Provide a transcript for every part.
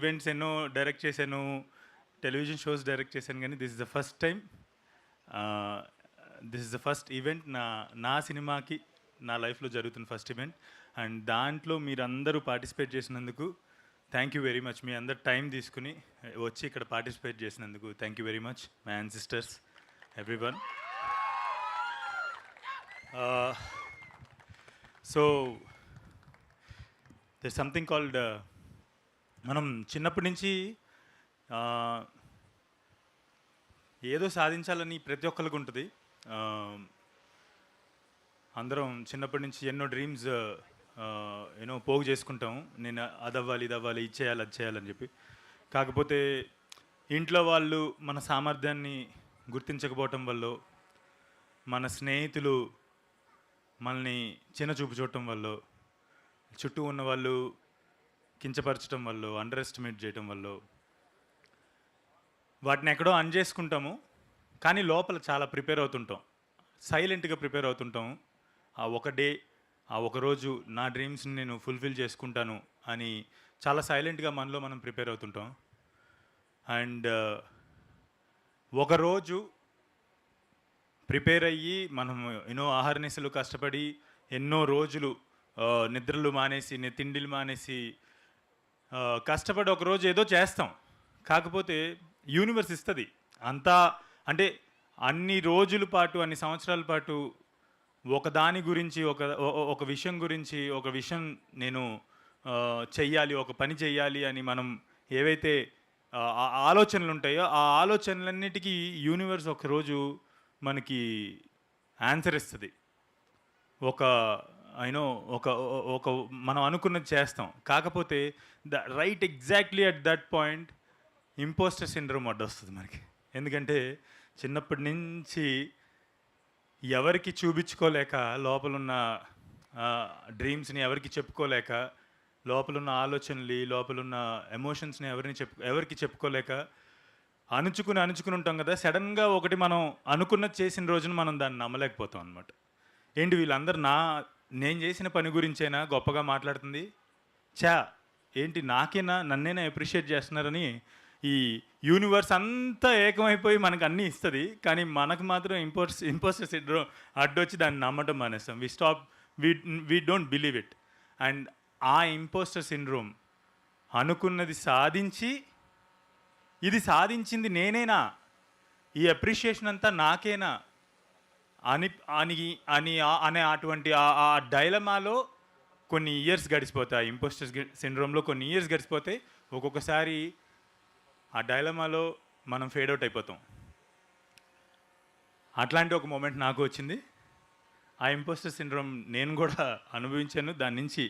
Events ఎన్నో direct చేశాను, television shows direct చేశాను, కానీ this is the first time, this is the first event నా సినిమాకి నా లైఫ్లో జరుగుతున్న ఫస్ట్ ఈవెంట్. అండ్ దాంట్లో మీరందరూ పార్టిసిపేట్ చేసినందుకు థ్యాంక్ యూ వెరీ మచ్. మీ అందరు టైం తీసుకుని వచ్చి ఇక్కడ పార్టిసిపేట్ చేసినందుకు thank you very much, my ancestors, everyone. So there something called, మనం చిన్నప్పటి నుంచి ఏదో సాధించాలని ప్రతి ఒక్కరికి ఉంటుంది. అందరం చిన్నప్పటి నుంచి ఎన్నో డ్రీమ్స్ పోగు చేసుకుంటాం. నేను అదవ్వాలి, ఇదవ్వాలి, ఇది చేయాలి, అది చేయాలని చెప్పి. కాకపోతే ఇంట్లో వాళ్ళు మన సామర్థ్యాన్ని గుర్తించకపోవటం వల్ల, మన స్నేహితులు మనల్ని చిన్న చూపు చూడటం వల్ల, చుట్టూ ఉన్న వాళ్ళు కించపరచడం వల్ల, అండర్ ఎస్టిమేట్ చేయటం వల్ల వాటిని ఎక్కడో చేసుకుంటాము. కానీ లోపల చాలా ప్రిపేర్ అవుతుంటాం, సైలెంట్గా ప్రిపేర్ అవుతుంటాం. ఆ ఒక డే, ఆ ఒకరోజు నా డ్రీమ్స్ని నేను ఫుల్ఫిల్ చేసుకుంటాను అని చాలా సైలెంట్గా మనలో మనం ప్రిపేర్ అవుతుంటాం. అండ్ ఒకరోజు ప్రిపేర్ అయ్యి మనం ఆహారనిశలు కష్టపడి ఎన్నో రోజులు నిద్రలు మానేసి, తిండిలు మానేసి కష్టపడి ఒకరోజు ఏదో చేస్తాం. కాకపోతే యూనివర్స్ ఇస్తుంది అంతా. అంటే అన్ని రోజుల పాటు, అన్ని సంవత్సరాల పాటు ఒక దాని గురించి, ఒక విషయం గురించి, ఒక విషయం నేను చెయ్యాలి, ఒక పని చెయ్యాలి అని మనం ఏవైతే ఆలోచనలు ఉంటాయో, ఆ ఆలోచనలన్నిటికీ యూనివర్స్ ఒకరోజు మనకి ఆన్సర్ ఇస్తుంది. ఒక ఒక ఒక మనం అనుకున్నది చేస్తాం. కాకపోతే exactly at that point imposter syndrome అడ్డొస్తుంది మనకి. ఎందుకంటే చిన్నప్పటి నుంచి ఎవరికి చూపించుకోలేక, లోపలున్న డ్రీమ్స్ని ఎవరికి చెప్పుకోలేక, లోపలున్న ఆలోచనలు, లోపలున్న ఎమోషన్స్ని ఎవరికి చెప్పుకోలేక అణుచుకుని ఉంటాం కదా. సడన్గా ఒకటి మనం అనుకున్నది చేసిన రోజున మనం దాన్ని నమ్మలేకపోతాం అనమాట. ఏంటి వీళ్ళందరూ నేను చేసిన పని గురించేనా గొప్పగా మాట్లాడుతుంది, ఏంటి నన్నేనా అప్రిషియేట్ చేస్తున్నారని ఈ యూనివర్స్ అంతా ఏకమైపోయి మనకు అన్నీ ఇస్తుంది. కానీ మనకు మాత్రం ఇంపోస్టర్ సిండ్రోమ్ అడ్డొచ్చి దాన్ని నమ్మటం మానేస్తాం. We don't believe it. And ఆ ఇంపోస్టర్ సిండ్రోమ్ అనుకున్నది సాధించి, ఇది సాధించింది నేనేనా, ఈ అప్రిషియేషన్ అంతా నాకేనా అని అని అనే అటువంటి ఆ డైలమాలో కొన్ని ఇయర్స్ గడిచిపోతాయి. ఇంపోస్టర్ సిండ్రోమ్లో కొన్ని ఇయర్స్ గడిచిపోతాయి. ఒక్కొక్కసారి ఆ డైలమాలో మనం ఫేడ్ అవుట్ అయిపోతాం. అట్లాంటి ఒక మూమెంట్ నాకు వచ్చింది. ఆ ఇంపోస్టర్ సిండ్రోమ్ నేను కూడా అనుభవించాను. దాని నుంచి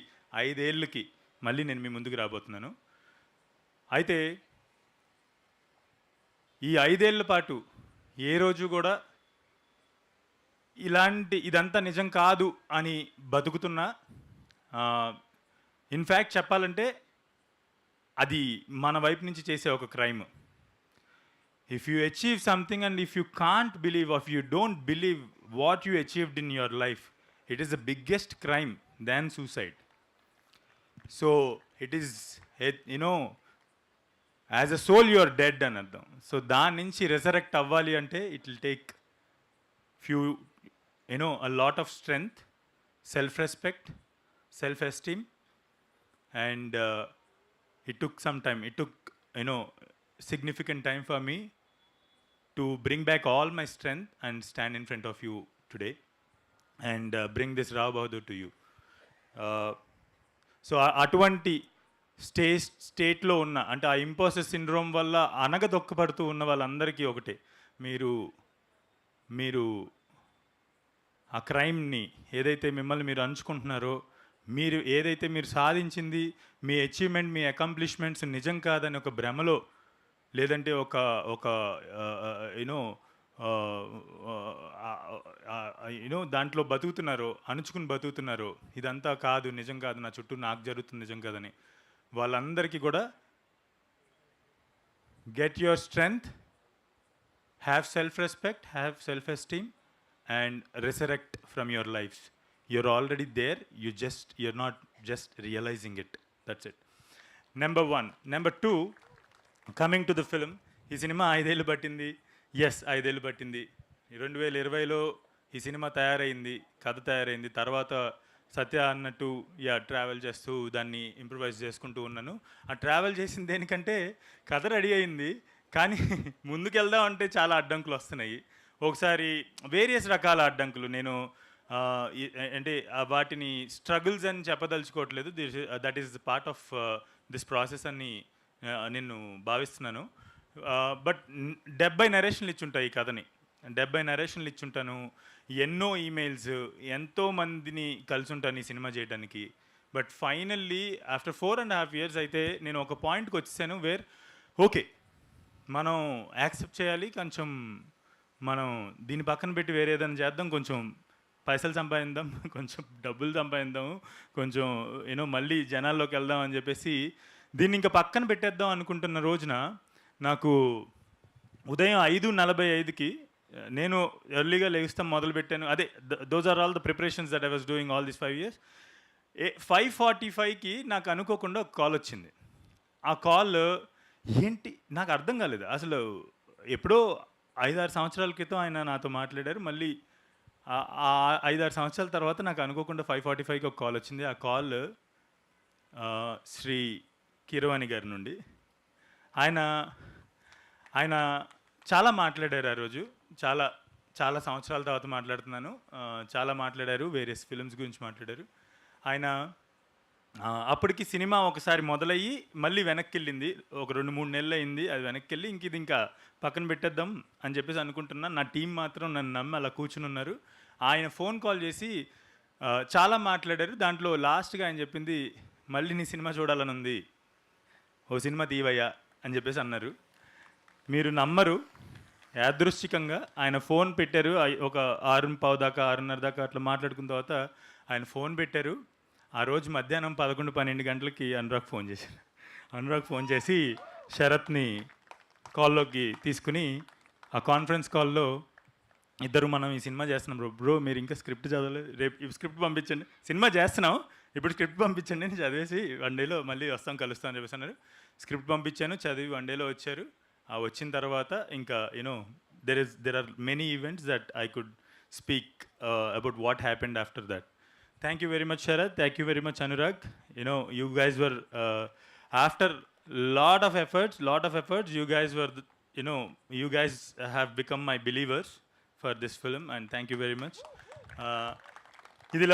5 ఏళ్ళకి మళ్ళీ నేను మీ ముందుకు రాబోతున్నాను. అయితే ఈ 5 ఏళ్ల పాటు ఏ రోజు కూడా ఇదంతా నిజం కాదు అని బతుకుతున్నా, ఇన్ఫ్యాక్ట్ చెప్పాలంటే అది మన వైపు నుంచి చేసే ఒక crime. If you achieve something and if you can't believe, if you don't believe what you achieved in your life, it is the biggest crime than suicide. So it is as a soul you are dead అని అర్థం. So దాని నుంచి resurrect అవ్వాలి అంటే it will take few a lot of strength, self-respect, self-esteem, and it took some time. It took significant time for me to bring back all my strength and stand in front of you today and bring this Rao Bahadur to you. So అటువంటి స్టేట్లో ఉన్న, అంటే ఆ imposter syndrome వల్ల అనగదొక్కబడుతూ ఉన్న వాళ్ళందరికీ ఒకటే, మీరు ఆ క్రైమ్ని ఏదైతే మిమ్మల్ని మీరు అంచుకుంటున్నారో, ఏదైతే మీరు సాధించింది, మీ అచీవ్మెంట్, మీ అకాంప్లిష్మెంట్స్ నిజం కాదని ఒక భ్రమలో, లేదంటే ఒక దాంట్లో బతుకుతున్నారో, అణుచుకుని బతుకుతున్నారో, ఇదంతా కాదు, నిజం కాదు, నా చుట్టూ నాకు జరుగుతుంది నిజం కాదని, వాళ్ళందరికీ కూడా get your strength, have self respect, have self esteem, and resurrect from your lives. You're already there, you're not just realizing it. That's it. Number 1. Number 2, coming to the film. ఈ సినిమా 5 ఏళ్ళు పట్టింది. 5 ఏళ్ళు పట్టింది. 2020లో ఈ cinema తయారైంది, కథ తయారైంది. తర్వాత సత్య అన్నట్టు ట్రావెల్ చేస్తూ దాన్ని ఇంప్రూవైజ్ చేసుకుంటూ ఉన్నాను. ఆ ట్రావెల్ చేసింది దేనికంటే కథ రెడీ అయింది, కానీ ముందుకెళ్దాం అంటే చాలా అడ్డంకులు వస్తున్నాయి. ఒకసారి వేరియస్ రకాల అడ్డంకులు. నేను అంటే వాటిని స్ట్రగుల్స్ అని చెప్పదలుచుకోవట్లేదు. That is part of this process అని నేను భావిస్తున్నాను. బట్ 70 నరేషన్లు ఇచ్చుంటాయి ఈ కథని. 70 నరేషన్లు ఇచ్చుంటాను. ఎన్నో ఈమెయిల్స్, ఎంతోమందిని కలిసి ఉంటాను ఈ సినిమా చేయడానికి. బట్ ఫైనల్లీ ఆఫ్టర్ 4.5 years అయితే నేను ఒక పాయింట్కి వచ్చేసాను వేర్ ఓకే, మనం యాక్సెప్ట్ చేయాలి, కొంచెం మనం దీన్ని పక్కన పెట్టి వేరే ఏదైనా చేద్దాం, కొంచెం పైసలు సంపాదిద్దాం, కొంచెం డబ్బులు సంపాదిద్దాం, కొంచెం మళ్ళీ జనాల్లోకి వెళ్దాం అని చెప్పేసి దీన్ని ఇంకా పక్కన పెట్టేద్దాం అనుకుంటున్న రోజున నాకు ఉదయం 5:45కి నేను ఎర్లీగా లేస్తాం మొదలుపెట్టాను. అదే those are all the preparations that I was doing all this 5 years. 5:45కి నాకు అనుకోకుండా ఒక కాల్ వచ్చింది. ఆ కాల్ ఏంటి నాకు అర్థం కాలేదు అసలు. ఎప్పుడో 5-6 సంవత్సరాల క్రితం ఆయన నాతో మాట్లాడారు. మళ్ళీ 5-6 సంవత్సరాల తర్వాత నాకు అనుకోకుండా 5:45కి ఒక కాల్ వచ్చింది. ఆ కాల్ శ్రీ కీరవాణి గారి నుండి. ఆయన చాలా మాట్లాడారు ఆ రోజు. చాలా చాలా సంవత్సరాల తర్వాత మాట్లాడుతున్నాను. చాలా మాట్లాడారు, వేరియస్ ఫిల్మ్స్ గురించి మాట్లాడారు. ఆయన అప్పటికి సినిమా ఒకసారి మొదలయ్యి మళ్ళీ వెనక్కి వెళ్ళింది. ఒక 2-3 నెలలు అయింది అది వెనక్కి వెళ్ళి. ఇది ఇంకా పక్కన పెట్టేద్దాం అని చెప్పేసి అనుకుంటున్నా. నా టీం మాత్రం నన్ను నమ్మి అలా కూర్చుని ఉన్నారు. ఆయన ఫోన్ కాల్ చేసి చాలా మాట్లాడారు. దాంట్లో లాస్ట్గా ఆయన చెప్పింది, మళ్ళీ నీ సినిమా చూడాలని ఉంది, ఓ సినిమా తీవయ్యా అని చెప్పేసి అన్నారు. మీరు నమ్మరు, యాదృశ్చికంగా ఆయన ఫోన్ పెట్టారు. ఒక 6:15 దాకా 6:30 దాకా అట్లా మాట్లాడుకున్న తర్వాత ఆయన ఫోన్ పెట్టారు. ఆ రోజు మధ్యాహ్నం 11-12 గంటలకి అనురాగ్ ఫోన్ చేశారు. అనురాగ్ ఫోన్ చేసి శరత్ని కాల్లోకి తీసుకుని ఆ కాన్ఫరెన్స్ కాల్లో ఇద్దరు మనం ఈ సినిమా చేస్తున్నాం బ్రో, మీరు ఇంకా స్క్రిప్ట్ చదవలేదు, రేపు స్క్రిప్ట్ పంపించండి, సినిమా చేస్తున్నాం ఇప్పుడు స్క్రిప్ట్ పంపించండి, నేను చదివేసి 1 డేలో మళ్ళీ వస్తాం కలుస్తాం అని చెప్పేసి అన్నారు. స్క్రిప్ట్ పంపించాను, చదివి 1 డేలో వచ్చారు. వచ్చిన తర్వాత ఇంకా there are many events that I could speak about what happened after that. Thank you very much Sharad, thank you very much Anurag. You guys were after lot of efforts, you guys were you guys have become my believers for this film and thank you very much. ఇది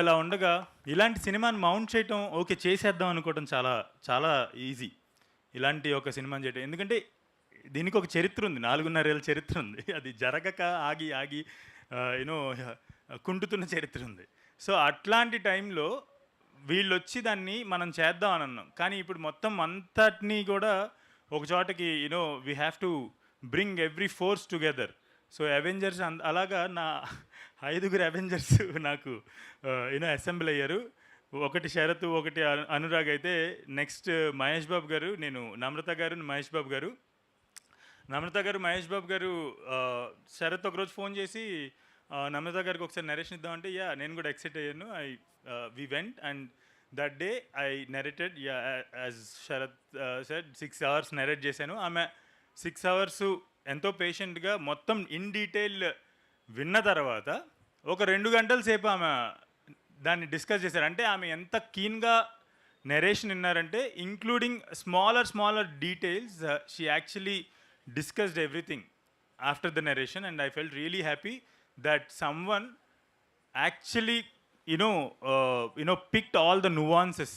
ఇలా ఉండగా ఇలాంటి సినిమాని mount చేయటం, okay చేసేద్దాం అనుకోవడం చాలా చాలా ఈజీ. ఇలాంటి ఒక సినిమాని చేయటం, ఎందుకంటే దీనికి ఒక చరిత్ర ఉంది, 4.5 ఏళ్ళ చరిత్ర ఉంది. అది జరగక ఆగి కుంటుతున్న చరిత్ర ఉంది. సో అట్లాంటి టైంలో వీళ్ళు వచ్చి దాన్ని మనం చేద్దాం అని అన్నాం. కానీ ఇప్పుడు మొత్తం అంతటినీ కూడా ఒక చోటకి we have to bring every force together. So Avengers అలాగా నా 5 అవెంజర్స్ నాకు అసెంబ్ల్ అయ్యారు. ఒకటి శరత్, ఒకటి అనురాగ్ అయితే, నెక్స్ట్ మహేష్ బాబు గారు, నేను నమ్రత గారు, మహేష్ బాబు గారు. నమ్రత గారు, మహేష్ బాబు గారు శరత్ ఒకరోజు ఫోన్ చేసి నమ్రత గారికి ఒకసారి నరేషన్ ఇద్దామంటే నేను కూడా ఎక్సైట్ అయ్యాను. We went and that day I narrated as Sharath said 6 hours narrate చేశాను. ఆమె 6 hours ఎంతో పేషెంట్గా మొత్తం ఇన్ డీటెయిల్ విన్న తర్వాత ఒక 2 గంటల సేపు ఆమె దాన్ని డిస్కస్ చేశారు. అంటే ఆమె ఎంత కీన్గా నెరేషన్ విన్నారంటే, including smaller details, she actually discussed everything after the narration and I felt really happy that someone actually picked all the nuances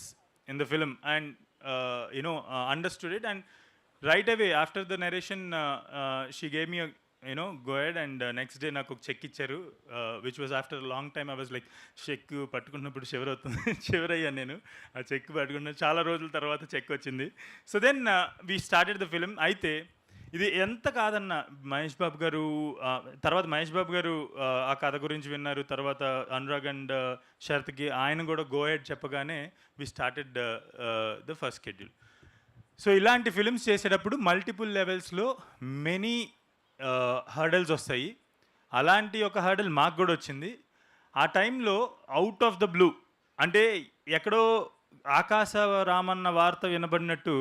in the film and understood it, and right away after the narration she gave me a go ahead and next day నాకు ఒక check ఇచ్చారు, which was after a long time. I was like check పట్టుకున్నప్పుడు చివరయ్యాను నేను. ఆ check పట్టుకున్న చాలా రోజుల తర్వాత చెక్ వచ్చింది. So then we started the film. అయితే ఇది ఎంత కాదన్న మహేష్ బాబు గారు తర్వాత మహేష్ బాబు గారు ఆ కథ గురించి విన్నారు. తర్వాత అనురాగ్ అండ్ శరత్కి ఆయన కూడా గో హెడ్ చెప్పగానే we started the first schedule. So ఇలాంటి ఫిల్మ్స్ చేసేటప్పుడు మల్టిపుల్ లెవెల్స్లో మెనీ హర్డల్స్ వస్తాయి. అలాంటి ఒక హర్డల్ మాకు కూడా వచ్చింది. ఆ టైంలో అవుట్ ఆఫ్ ద బ్లూ, అంటే ఎక్కడో ఆకాశ రామన్న వార్త వినబడినట్టు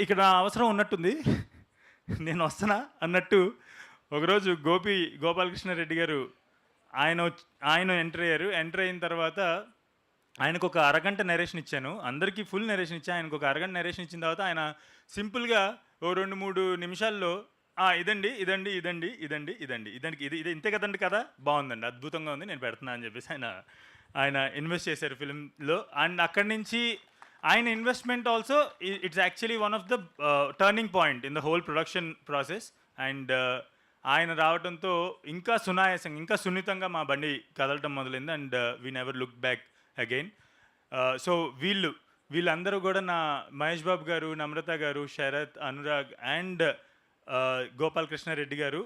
ఇక్కడ అవసరం ఉన్నట్టుంది నేను వస్తున్నా అన్నట్టు ఒకరోజు గోపాలకృష్ణారెడ్డి గారు ఆయన ఎంటర్ అయిన తర్వాత ఆయనకు ఒక అరగంట నెరేషన్ ఇచ్చాను, అందరికీ ఫుల్ నెరేషన్ ఇచ్చాను. ఆయనకు ఒక అరగంట నెరేషన్ ఇచ్చిన తర్వాత ఆయన సింపుల్గా ఓ 2-3 నిమిషాల్లో ఇదండి ఇదండి ఇదండి ఇదండి ఇదండి ఇదానికి ఇది ఇంతే కదండి కదా, బాగుందండి, అద్భుతంగా ఉంది, నేను పెడుతున్నా అని చెప్పేసి ఆయన ఇన్వెస్ట్ చేశారు ఫిల్మ్లో. అండ్ అక్కడి నుంచి ఆయన investment also it's actually one of the turning point in the whole production process. And ఆయన రావడంతో ఇంకా సునాయాసంగా ఇంకా సున్నితంగా మా బండి కదలటం మొదలైంది. And we never look back again. So వీళ్ళందరూ కూడా మహేష్ బాబు గారు, నమ్రత గారు, శరత్, అనురాగ్ అండ్ గోపాలకృష్ణారెడ్డి గారు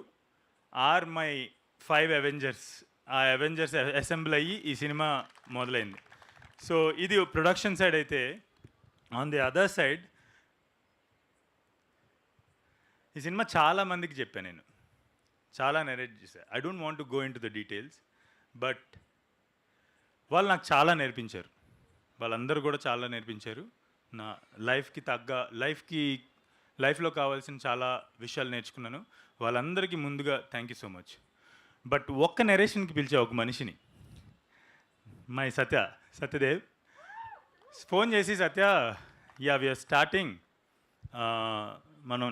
ఆర్ మై 5 అవెంజర్స్. ఆ అవెంజర్స్ అసెంబ్ల్ అయ్యి ఈ సినిమా మొదలైంది. సో ఇది ప్రొడక్షన్ సైడ్ అయితే, ఆన్ ది అదర్ సైడ్ ఈ సినిమా చాలా మందికి చెప్పాను నేను, చాలా నెరేట్ చేశాను. I don't want to go in to the details, but వాళ్ళు నాకు చాలా నేర్పించారు. వాళ్ళందరూ కూడా చాలా నేర్పించారు. నా లైఫ్లో కావాల్సిన చాలా విషయాలు నేర్చుకున్నాను. వాళ్ళందరికీ ముందుగా thank you so much. But ఒక్క నెరేషన్కి పిలిచే ఒక మనిషిని, మై సత్యదేవ్ ఫోన్ చేసి, సత్య వీఆర్ స్టార్టింగ్,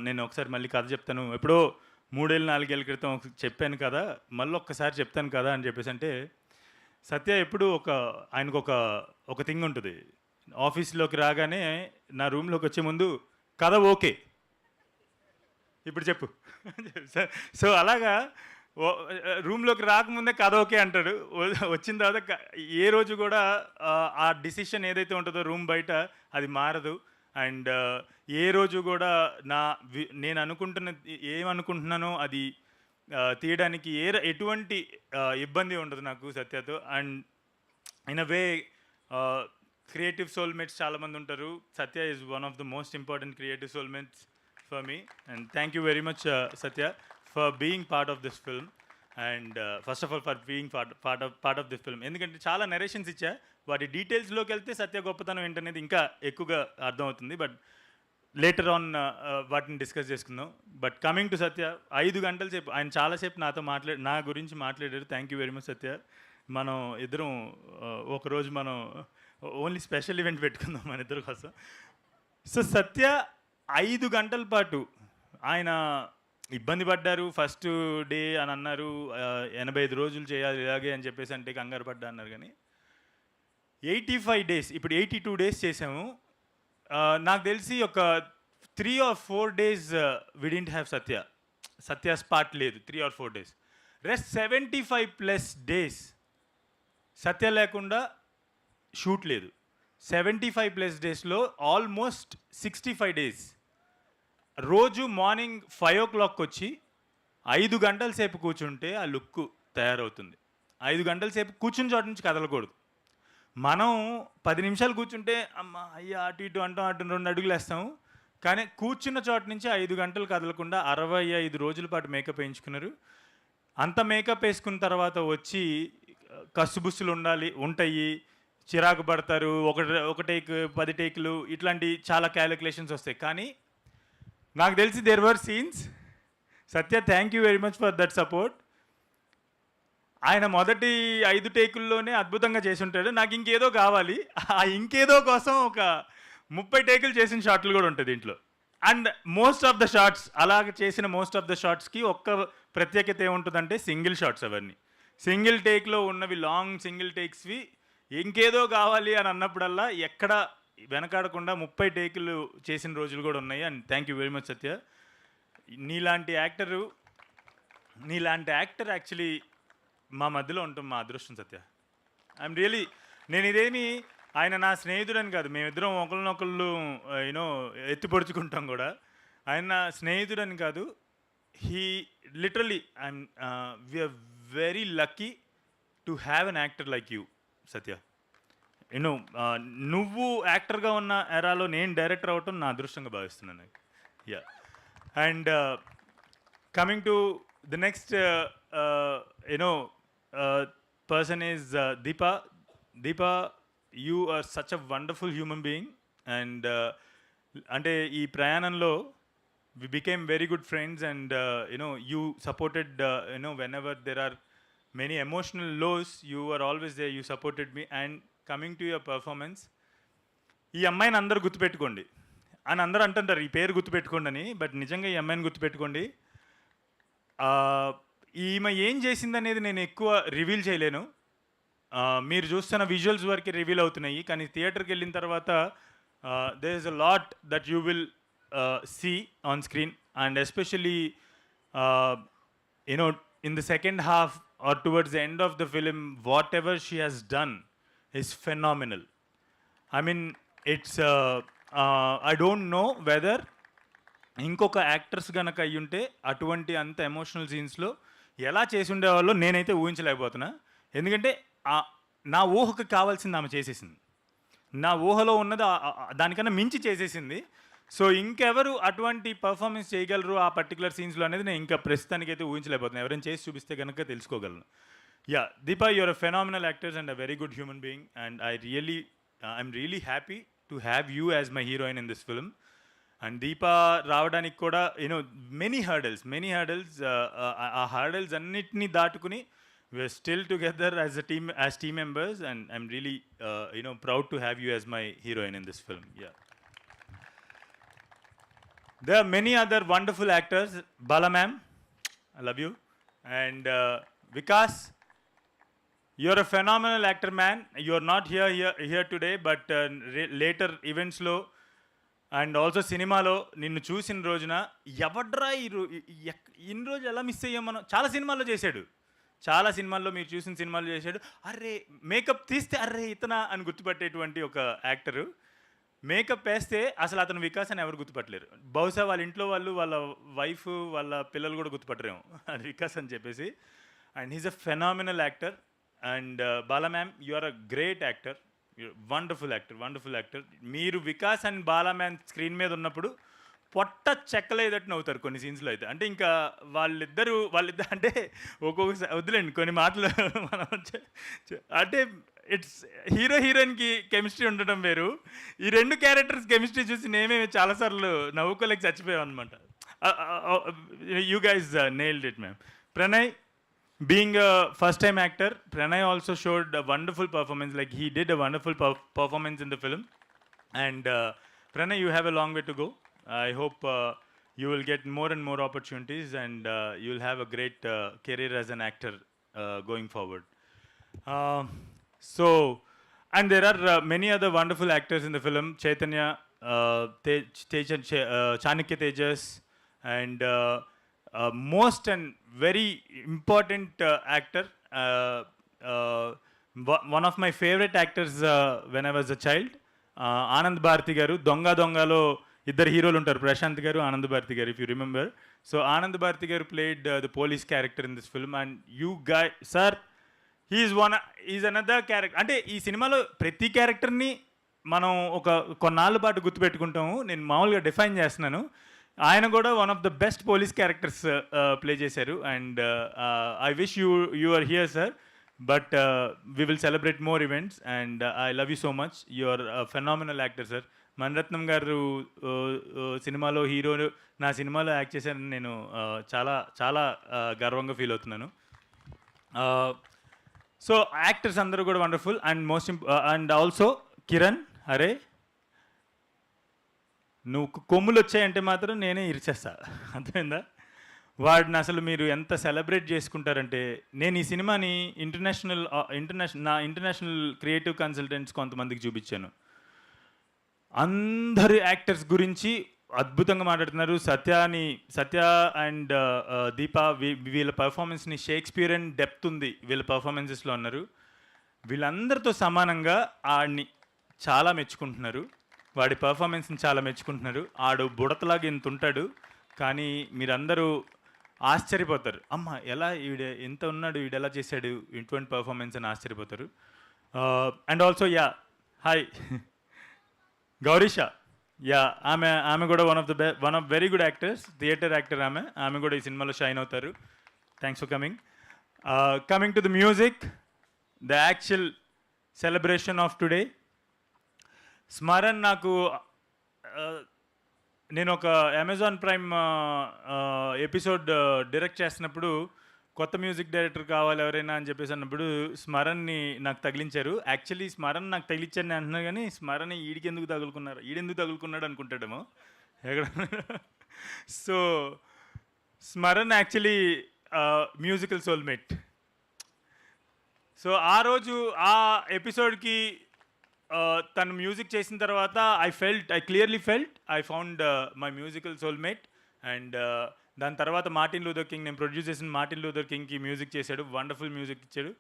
నేను ఒకసారి మళ్ళీ కథ చెప్తాను, ఎప్పుడో 3-4 ఏళ్ళ క్రితం చెప్పాను కదా, మళ్ళీ ఒక్కసారి చెప్తాను కదా అని చెప్పేసి అంటే, సత్య ఎప్పుడు ఆయనకు ఒక థింగ్ ఉంటుంది. ఆఫీస్లోకి రాగానే నా రూమ్లోకి వచ్చే ముందు కథ ఓకే, ఇప్పుడు చెప్పు. సో అలాగా రూమ్లోకి రాకముందే కథ ఓకే అంటాడు. వచ్చిన తర్వాత ఏ రోజు కూడా ఆ డిసిషన్ ఏదైతే ఉంటుందో రూమ్ బయట అది మారదు. అండ్ ఏ రోజు కూడా నేను ఏమనుకుంటున్నానో అది తీయడానికి ఎటువంటి ఇబ్బంది ఉండదు నాకు సత్యతో. And in a way creative soulmates చాలామంది ఉంటారు. Satya is one of the most important creative soulmates for me. And thank you very much Satya for being part of this film. And first of all for being part of this film. ఎందుకంటే చాలా narrations ఇచ్చా, వాటి డీటెయిల్స్లోకి వెళ్తే సత్య గొప్పతనం ఏంటనేది ఇంకా ఎక్కువగా అర్థమవుతుంది. బట్ లేటర్ ఆన్ వాటిని డిస్కస్ చేసుకుందాం. బట్ కమింగ్ టు సత్య, 5 గంటల సేపు ఆయన చాలాసేపు నా గురించి మాట్లాడారు. థ్యాంక్ యూ వెరీ మచ్ సత్య. మనం ఇద్దరం ఒకరోజు మనం ఓన్లీ స్పెషల్ ఈవెంట్ పెట్టుకుందాం మన ఇద్దరి కోసం. సో సత్య 5 గంటల పాటు ఆయన ఇబ్బంది పడ్డారు. ఫస్ట్ డే అని అన్నారు, 85 రోజులు చేయాలి ఇలాగే అని చెప్పేసి అంటే కంగారు పడ్డా అన్నారు. కానీ 85 డేస్, ఇప్పుడు 82 డేస్ చేసాము. నాకు తెలిసి ఒక 3 or 4 days we didn't have Satya spot లేదు. 3 or 4 days. Rest 75+ days Satya లేకుండా షూట్ లేదు. 75+ daysలో ఆల్మోస్ట్ 65 days రోజు మార్నింగ్ 5 o'clock వచ్చి 5 గంటల సేపు కూర్చుంటే ఆ లుక్ తయారవుతుంది. 5 గంటల సేపు కూర్చుని చోట నుంచి కదలకూడదు. మనం 10 నిమిషాలు కూర్చుంటే అమ్మ అయ్యా అటు ఇటు అంటాం, అటు 2 అడుగులు వేస్తాము. కానీ కూర్చున్న చోట నుంచి 5 గంటలు కదలకుండా 65 రోజుల పాటు మేకప్ వేయించుకున్నారు. అంత మేకప్ వేసుకున్న తర్వాత వచ్చి కసుబుస్సులు ఉంటాయి, చిరాకు పడతారు, ఒక టేక్ 10 టేకులు, ఇట్లాంటి చాలా క్యాలిక్యులేషన్స్ వస్తాయి. కానీ నాకు తెలిసి there were scenes. Satya thank you very much for that support. ఆయన మొదటి 5 టేకుల్లోనే అద్భుతంగా చేసి ఉంటాడు. నాకు ఇంకేదో కావాలి, ఆ ఇంకేదో కోసం ఒక 30 టేకులు చేసిన షాట్లు కూడా ఉంటుంది దీంట్లో. And most of the shorts అలాగ చేసిన షార్ట్స్కి ఒక్క ప్రత్యేకత ఏముంటుందంటే సింగిల్ షాట్స్. అవన్నీ సింగిల్ టేక్లో ఉన్నవి, లాంగ్ సింగిల్ టేక్స్వి. ఇంకేదో కావాలి అని అన్నప్పుడల్లా ఎక్కడ వెనకాడకుండా 30 టేకులు చేసిన రోజులు కూడా ఉన్నాయి. And thank you very much Satya. నీలాంటి యాక్టర్ యాక్చువల్లీ మా మధ్యలో ఉంటాం, మా అదృష్టం సత్య. ఐఎమ్ రియలీ, నేను ఇదేమి ఆయన నా స్నేహితుడని కాదు, మేమిద్దరం ఒకరినొకళ్ళు ఎత్తి పొడుచుకుంటాం కూడా. ఆయన నా స్నేహితుడని కాదు, he literally we're very lucky to have an actor like you Satya. నువ్వు యాక్టర్గా ఉన్న ఎరాలో నేను డైరెక్టర్ అవ్వటం నా అదృష్టంగా భావిస్తున్నాను. Yeah. And coming to the next person is Deepa. You are such a wonderful human being and అంటే ఈ ప్రయాణంలో we became very good friends and you supported whenever there are many emotional lows, you were always there, you supported me. And coming to your performance, ఈ అమ్మాయిని అందరూ గుర్తుపెట్టుకోండి అని అందరూ అంటుంటారు, ఈ పేరు గుర్తుపెట్టుకోండి అని. బట్ నిజంగా ఈ అమ్మాయిని గుర్తుపెట్టుకోండి. ఈమె ఏం చేసిందనేది నేను ఎక్కువ రివీల్ చేయలేను. మీరు చూస్తున్న విజువల్స్ వరకే రివీల్ అవుతున్నాయి, కానీ థియేటర్కి వెళ్ళిన తర్వాత there is a lot that you will see on screen, and especially in the second half or towards the end of the film, whatever she has done is phenomenal. I mean, it's I don't know whether ఇంకొక actors కనుక అయ్యుంటే అటువంటి అంత emotional సీన్స్లో ఎలా చేసి ఉండేవాళ్ళో నేనైతే ఊహించలేకపోతున్నా. ఎందుకంటే నా ఊహకు కావాల్సింది ఆమె చేసేసింది, నా ఊహలో ఉన్నది దానికన్నా మించి చేసేసింది. సో ఇంకెవరు అటువంటి పర్ఫార్మెన్స్ చేయగలరు ఆ పర్టికులర్ సీన్స్లో అనేది నేను ఇంకా ప్రస్తుతానికి అయితే ఊహించలేకపోతున్నాను. ఎవరైనా చేసి చూపిస్తే కనుక తెలుసుకోగలను. Yeah, Deepa, you're a phenomenal actors and a very good human being, and I'm really happy to have you as my heroine in this film. And Deepa రావడానికి కూడా మెనీ హర్డల్స్ ఆ హర్డల్స్ అన్నిటినీ దాటుకుని we're still together as team members, and I'm really proud to have you as my heroine in this film. Yeah. There are many other wonderful actors. Bala ma'am, I love you. And Vikas, you're a phenomenal actor, man. You're not here today, but later events lo and also cinema lo ninnu చూసిన రోజున ఎవడ్రా ఇన్ని రోజు ఎలా miss అయ్యాం మనం. చాలా సినిమాల్లో చేశాడు, చాలా సినిమాల్లో మీరు చూసిన సినిమాలు చేశాడు. అర్రే మేకప్ తీస్తే అర్రే ఇతనా అని గుర్తుపట్టేటువంటి ఒక యాక్టరు. మేకప్ వేస్తే అసలు అతను వికాస్ అని ఎవరు గుర్తుపట్టలేరు. బహుశా వాళ్ళ ఇంట్లో వాళ్ళు, వాళ్ళ వైఫ్, వాళ్ళ పిల్లలు కూడా గుర్తుపట్టరేమో అది వికాస్ అని చెప్పేసి. And he's a phenomenal actor. And Bala ma'am, you are a great actor, wonderful actor. మీరు Vikas and Bala ma'am screen మీద ఉన్నప్పుడు పొట్ట చెక్కలేదట్టు నవ్వుతారు కొన్ని సీన్స్లో అయితే. అంటే ఇంకా వాళ్ళిద్దరు అంటే ఒక్కొక్కసారి వద్దులేండి కొన్ని మాటలు మనం అంటే ఇట్స్ హీరోయిన్కి కెమిస్ట్రీ ఉండటం వేరు. ఈ రెండు క్యారెక్టర్స్ కెమిస్ట్రీ చూసి నేమేమి చాలాసార్లు నవ్వుకోలేక చచ్చిపోయాం అనమాట. You guys nailed it ma'am. Pranay, being a first time actor, Pranay also showed a wonderful performance. Like he did a wonderful performance in the film. And Pranay, you have a long way to go. I hope you will get more and more opportunities, and you will have a great career as an actor going forward. And there are many other wonderful actors in the film. Chaitanya, Chanakya Tejas, and most and very important actor, one of my favorite actors when I was a child, Anand Bharti garu. Dongalo ఇద్దరు హీరోలు ఉంటారు, ప్రశాంత్ గారు, Anand Bharathi garu, if you remember. So Anand Bharathi garu played the police character in this film. And you guy sir, is another character. అంటే ఈ సినిమాలో ప్రతి క్యారెక్టర్ని మనం కొన్నాళ్ళ పాటు గుర్తుపెట్టుకుంటాము. నేను మామూలుగా డిఫైన్ చేస్తున్నాను. ఆయన కూడా one of the best police characters play చేశారు. And I wish you are here sir, but we will celebrate more events. And I love you so much. You are phenomenal actor sir. Maniratnam garu సినిమాలో hero నా సినిమాలో act చేశారని నేను చాలా చాలా గర్వంగా feel అవుతున్నాను. సో యాక్టర్స్ అందరూ కూడా wonderful. And and also Kiran, అరే నువ్వు కొమ్ములు వచ్చాయంటే మాత్రం నేనే ఇరిచేస్తా, అర్థమైందా? వాడిని అసలు మీరు ఎంత సెలబ్రేట్ చేసుకుంటారంటే, నేను ఈ సినిమాని ఇంటర్నేషనల్ క్రియేటివ్ కన్సల్టెంట్స్ కొంతమందికి చూపించాను. అందరు యాక్టర్స్ గురించి అద్భుతంగా మాట్లాడుతున్నారు. సత్య అండ్ దీప, వీళ్ళ పర్ఫార్మెన్స్ని షేక్స్పియరన్ డెప్త్ ఉంది వీళ్ళ పర్ఫార్మెన్సెస్లో అన్నారు. వీళ్ళందరితో సమానంగా ఆడిని చాలా మెచ్చుకుంటున్నారు, వాడి పర్ఫార్మెన్స్ని చాలా మెచ్చుకుంటున్నారు. ఆడు బుడతలాగా ఇంత ఉంటాడు, కానీ మీరందరూ ఆశ్చర్యపోతారు, అమ్మ ఎలా ఎంత ఉన్నాడు, వీడు ఎలా చేశాడు ఇటువంటి పర్ఫార్మెన్స్ అని ఆశ్చర్యపోతారు. అండ్ ఆల్సో హాయ్ గౌరీషా, ఆమె కూడా one of very good actors, theatre actor. ఆమె కూడా ఈ సినిమాలో షైన్ అవుతారు. Thanks for coming to the music, the actual celebration of today. Smaran నాకు నేను ఒక అమెజాన్ ప్రైమ్ ఎపిసోడ్ డైరెక్ట్ చేస్తున్నప్పుడు కొత్త మ్యూజిక్ డైరెక్టర్ కావాలి ఎవరైనా అని చెప్పేసి అన్నప్పుడు స్మరణ్ని నాకు తగిలించారు. యాక్చువల్లీ స్మరణ్ నాకు తగిలించారని అంటున్నారు కానీ స్మరణ్ ఈడికెందుకు తగులుకున్నారు, ఈడెందుకు తగులుకున్నాడు అనుకుంటాడేమో ఎక్కడ. So Smaran actually musical soulmate. So ఆ రోజు ఆ ఎపిసోడ్కి తను మ్యూజిక్ చేసిన తర్వాత I clearly felt I found my musical soulmate. And దాని తర్వాత మార్టిన్ లూథర్ కింగ్, నేను ప్రొడ్యూస్ చేసిన మార్టిన్ లూథర్ కింగ్కి మ్యూజిక్ చేశాడు, వండర్ఫుల్ మ్యూజిక్ ఇచ్చాడు.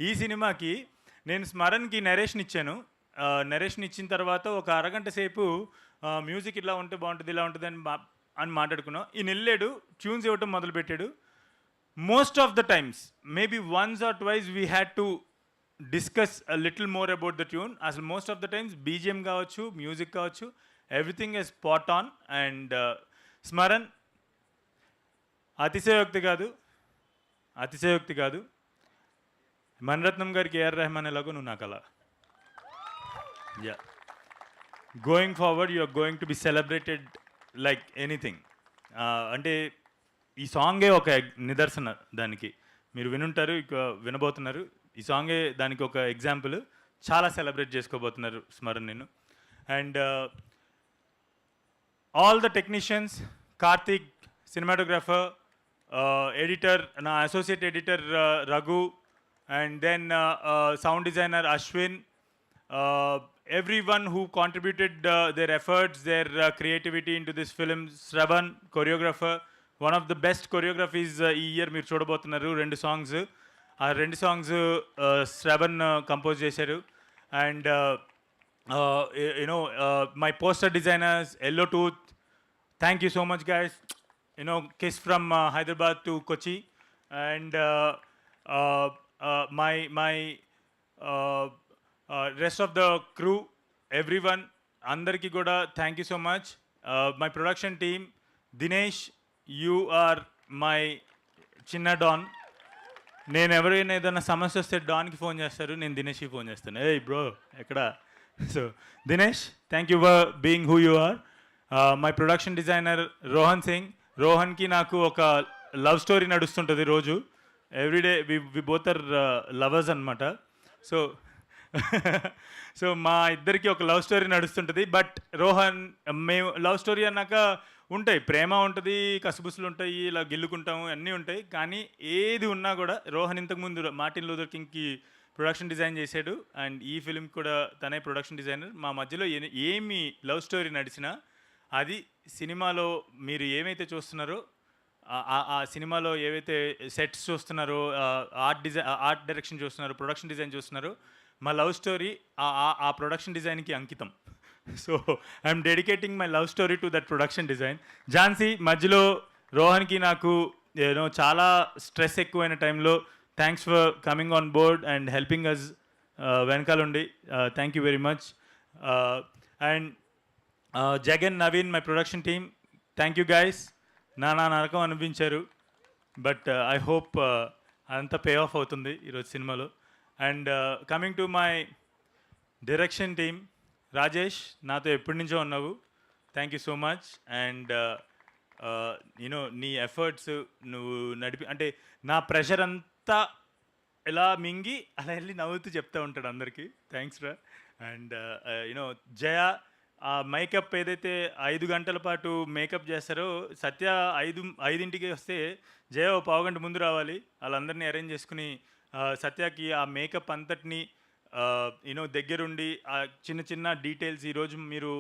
ఈ సినిమాకి నేను స్మరణ్కి నరేషన్ ఇచ్చాను. నరేషన్ ఇచ్చిన తర్వాత ఒక అరగంట సేపు మ్యూజిక్ ఇలా ఉంటే బాగుంటుంది, ఇలా ఉంటుంది అని మాట్లాడుకున్నాం. ఈయన వెళ్ళాడు, ట్యూన్స్ ఇవ్వటం మొదలుపెట్టాడు. Most of the times maybe once or twice we had to discuss a little more about the tune. అసలు most of the times BGM కావచ్చు, మ్యూజిక్ కావచ్చు, everything is spot on. And Smaran అతిశయోక్తి కాదు, మణిరత్నం గారికి ఏఆర్ రెహమాన్ ఎలాగో నువ్వు నాకు అలా. Yeah, going forward you are going to be celebrated like anything. అంటే ఈ సాంగే ఒక నిదర్శన దానికి. మీరు వినుంటారు, ఇక వినబోతున్నారు. ఈ సాంగే దానికి ఒక ఎగ్జాంపుల్. చాలా సెలబ్రేట్ చేసుకోబోతున్నారు స్మరణ్ నేను. And all the technicians, Karthik cinematographer, editor, నా associate editor Raghu, and then sound designer Ashwin, everyone who contributed their efforts, their creativity into this film. Shravan, choreographer, one of the best choreographies ఈ year మీరు చూడబోతున్నారు. 2 songs, ఆ 2 songs Shravan compose చేశారు. And you know my poster designers, yellow tooth, thank you so much guys. You know kiss from Hyderabad to Kochi. And my rest of the crew, everyone, అందరికీ కూడా thank you so much. My production team, Dinesh, you are my చిన్న don. నేను ఎవరైనా ఏదైనా సమస్య వస్తే డాన్కి phone చేస్తారు, నేను దినేష్కి ఫోన్ చేస్తాను, ఏ బ్రో ఎక్కడ. So Dinesh, thank you for being who you are. My production designer Rohan Singh. రోహన్కి నాకు ఒక లవ్ స్టోరీ నడుస్తుంటుంది రోజు. Everyday we both are lovers అనమాట. సో మా ఇద్దరికి ఒక లవ్ స్టోరీ నడుస్తుంటుంది. బట్ రోహన్, మేము లవ్ స్టోరీ అన్నాక ఉంటాయి, ప్రేమ ఉంటుంది, కసుబుసులు ఉంటాయి, ఇలా గిల్లుకుంటాము, అన్నీ ఉంటాయి. కానీ ఏది ఉన్నా కూడా రోహన్ ఇంతకుముందు మార్టిన్ లూథర్ కింగ్కి ప్రొడక్షన్ డిజైన్ చేశాడు. అండ్ ఈ ఫిల్మ్ కూడా తనే ప్రొడక్షన్ డిజైనర్. మా మధ్యలో ఏమి లవ్ స్టోరీ నడిచినా అది సినిమాలో మీరు ఏమైతే చూస్తున్నారో, ఆ సినిమాలో ఏవైతే సెట్స్ చూస్తున్నారో, ఆర్ట్ డైరెక్షన్ చూస్తున్నారో, ప్రొడక్షన్ డిజైన్ చూస్తున్నారో, మా లవ్ స్టోరీ ఆ ప్రొడక్షన్ డిజైన్కి అంకితం. So I'm dedicating my love story to that production design. Jhansi, మధ్యలో రోహన్కి నాకు చాలా స్ట్రెస్ ఎక్కువైన టైంలో thanks for coming on board and helping us వెనకాలండి. Thank you very much. And Jagan, Naveen, my production team, thank you guys. నా నరకం అనిపించారు. బట్ ఐ హోప్ అదంతా పే ఆఫ్ అవుతుంది ఈరోజు సినిమాలో. And coming to my direction team, Rajesh, నాతో ఎప్పటి నుంచో ఉన్నావు, thank you so much. And you know నీ ఎఫర్ట్స్ నువ్వు అంటే నా ప్రెషర్ అంతా ఎలా మింగి అలా వెళ్ళి నవ్వుతూ చెప్తూ ఉంటాడు అందరికీ, థ్యాంక్స్ రా. అండ్ యూనో జయ, ఆ మేకప్ ఏదైతే 5 గంటల పాటు మేకప్ చేస్తారో, సత్య 5ంటికి వస్తే జయ ఓ పావుగంట ముందు రావాలి. వాళ్ళందరినీ అరేంజ్ చేసుకుని సత్యకి ఆ మేకప్ అంతటిని యూనో దగ్గరుండి ఆ చిన్న చిన్న డీటెయిల్స్, ఈరోజు మీరు